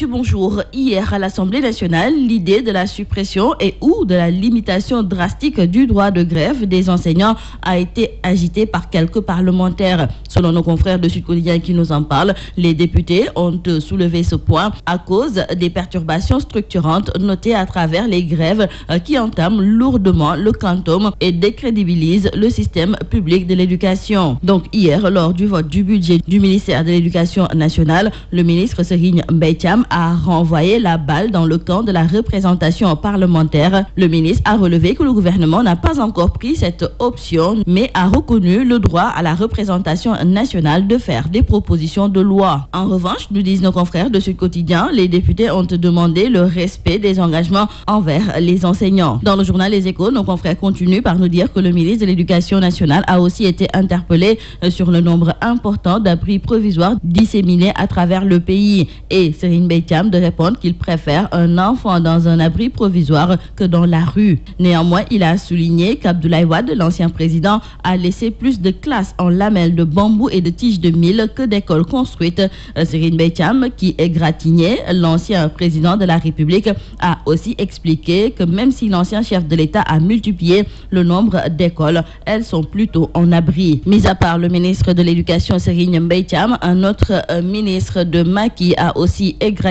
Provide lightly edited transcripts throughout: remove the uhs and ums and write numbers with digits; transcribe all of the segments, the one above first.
Bonjour. Hier à l'Assemblée nationale, l'idée de la suppression et ou de la limitation drastique du droit de grève des enseignants a été agitée par quelques parlementaires. Selon nos confrères de Sud Quotidien qui nous en parlent, les députés ont soulevé ce point à cause des perturbations structurantes notées à travers les grèves qui entament lourdement le quantum et décrédibilisent le système public de l'éducation. Donc hier, lors du vote du budget du ministère de l'Éducation nationale, le ministre Serigne Mbaye Thiam a renvoyé la balle dans le camp de la représentation parlementaire. Le ministre a relevé que le gouvernement n'a pas encore pris cette option, mais a reconnu le droit à la représentation nationale de faire des propositions de loi. En revanche, nous disent nos confrères de Sud Quotidien, les députés ont demandé le respect des engagements envers les enseignants. Dans le journal Les Échos, nos confrères continuent par nous dire que le ministre de l'Éducation nationale a aussi été interpellé sur le nombre important d'abris provisoires disséminés à travers le pays. Et Serigne Mbaye Thiam de répondre qu'il préfère un enfant dans un abri provisoire que dans la rue. Néanmoins, il a souligné qu'Abdoulaye Wade, l'ancien président, a laissé plus de classes en lamelles de bambou et de tiges de mil que d'écoles construites. Serigne Mbaye Thiam, qui est gratigné, l'ancien président de la République, a aussi expliqué que même si l'ancien chef de l'État a multiplié le nombre d'écoles, elles sont plutôt en abri. Mis à part le ministre de l'Éducation Serigne Mbaye Thiam, un autre ministre de Macky a aussi égratigné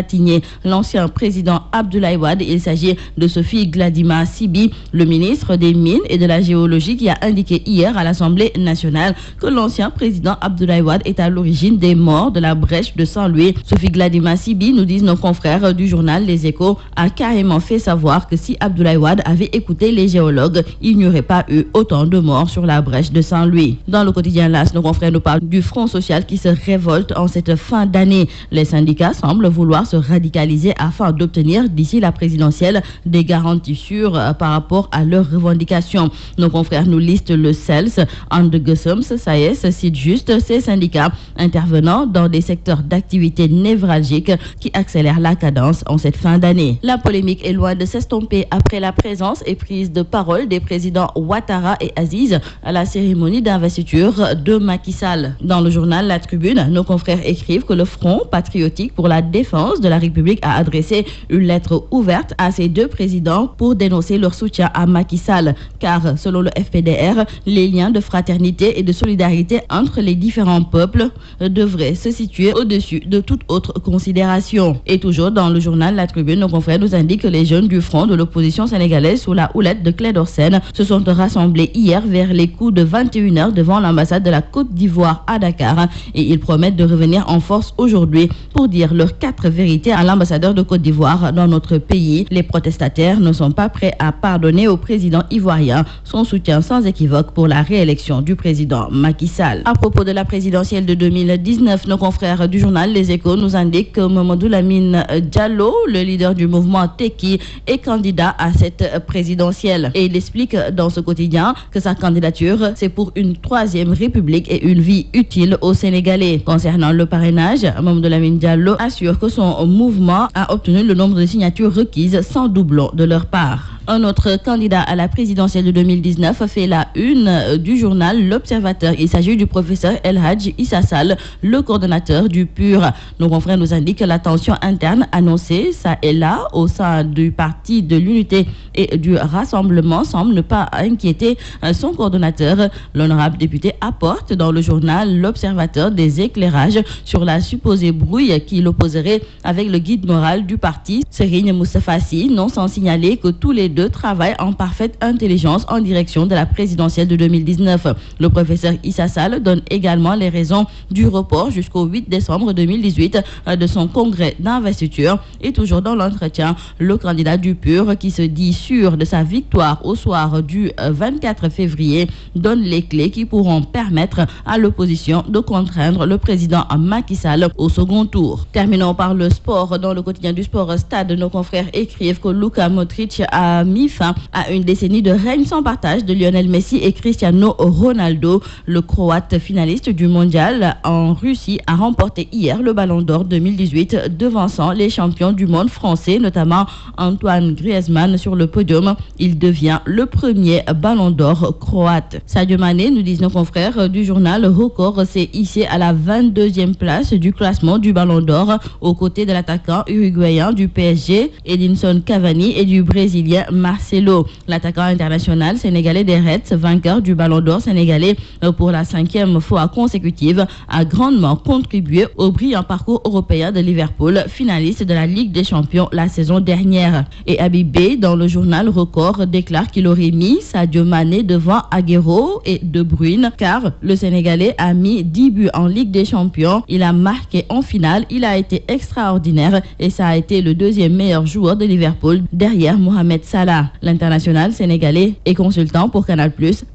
l'ancien président Abdoulaye Wade. Il s'agit de Sophie Gladima Siby, le ministre des Mines et de la Géologie, qui a indiqué hier à l'Assemblée nationale que l'ancien président Abdoulaye Wade est à l'origine des morts de la brèche de Saint-Louis. Sophie Gladima Siby, nous disent nos confrères du journal Les Échos, a carrément fait savoir que si Abdoulaye Wade avait écouté les géologues, il n'y aurait pas eu autant de morts sur la brèche de Saint-Louis. Dans le quotidien LAS, nos confrères nous parlent du Front social qui se révolte en cette fin d'année. Les syndicats semblent vouloir se radicaliser afin d'obtenir d'ici la présidentielle des garanties sûres par rapport à leurs revendications. Nos confrères nous listent le CELS, And Gussums, SAES, cite juste ces syndicats intervenant dans des secteurs d'activité névralgiques qui accélèrent la cadence en cette fin d'année. La polémique est loin de s'estomper après la présence et prise de parole des présidents Ouattara et Aziz à la cérémonie d'investiture de Macky Sall. Dans le journal La Tribune, nos confrères écrivent que le Front patriotique pour la défense de la République a adressé une lettre ouverte à ces deux présidents pour dénoncer leur soutien à Macky Sall, car selon le FPDR, les liens de fraternité et de solidarité entre les différents peuples devraient se situer au-dessus de toute autre considération. Et toujours dans le journal La Tribune, nos confrères nous indiquent que les jeunes du front de l'opposition sénégalaise sous la houlette de Clédor Sène se sont rassemblés hier vers les coups de 21h devant l'ambassade de la Côte d'Ivoire à Dakar, et ils promettent de revenir en force aujourd'hui pour dire leurs 4 vérités à l'ambassadeur de Côte d'Ivoire dans notre pays. Les protestataires ne sont pas prêts à pardonner au président ivoirien son soutien sans équivoque pour la réélection du président Macky Sall. À propos de la présidentielle de 2019, nos confrères du journal Les Échos nous indiquent que Mamadou Lamine Diallo, le leader du mouvement Tekki, est candidat à cette présidentielle. Et il explique dans ce quotidien que sa candidature, c'est pour une 3e république et une vie utile aux Sénégalais. Concernant le parrainage, Mamadou Lamine Diallo assure que son mouvement a obtenu le nombre de signatures requises sans doublon de leur part. Un autre candidat à la présidentielle de 2019 fait la une du journal L'Observateur. Il s'agit du professeur El Hadji Issa Sall, le coordonnateur du PUR. Nos confrères nous indiquent que la tension interne annoncée, ça et là, au sein du parti de l'unité et du rassemblement semble ne pas inquiéter son coordonnateur. L'honorable député apporte dans le journal L'Observateur des éclairages sur la supposée brouille qui l'opposerait avec le guide moral du parti, Serigne Moustapha Sy, non sans signaler que tous les deux travaillent en parfaite intelligence en direction de la présidentielle de 2019. Le professeur Issa Sall donne également les raisons du report jusqu'au 8 décembre 2018 de son congrès d'investiture. Et toujours dans l'entretien, le candidat du PUR, qui se dit sûr de sa victoire au soir du 24 février, donne les clés qui pourront permettre à l'opposition de contraindre le président Macky Sall au second tour. Terminons par le sport. Dans le quotidien du sport Stade, nos confrères écrivent que Luka Modric a mis fin à une décennie de règne sans partage de Lionel Messi et Cristiano Ronaldo. Le Croate finaliste du mondial en Russie a remporté hier le Ballon d'Or 2018, devançant les champions du monde français, notamment Antoine Griezmann sur le podium. Il devient le premier Ballon d'Or croate. Sadio Mané, nous disent nos confrères du journal Record, s'est hissé à la 22e place du classement du Ballon d'Or aux côtés de l'attaquant uruguayen du PSG, Edinson Cavani, et du Brésilien Marcelo. L'attaquant international sénégalais des Reds, vainqueur du Ballon d'Or sénégalais pour la 5e fois consécutive, a grandement contribué au brillant parcours européen de Liverpool, finaliste de la Ligue des Champions la saison dernière. Et Habib Beye, dans le journal Record, déclare qu'il aurait mis Sadio Mané devant Agüero et De Bruyne, car le Sénégalais a mis 10 buts en Ligue des Champions. Il a marqué en finale, il a été extraordinaire et ça a été le deuxième meilleur joueur de Liverpool derrière Mohamed Salah. L'international sénégalais et consultant pour Canal+,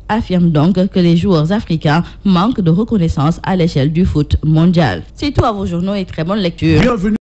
affirme donc que les joueurs africains manquent de reconnaissance à l'échelle du foot mondial. C'est tout à vos journaux et très bonne lecture. Bienvenue.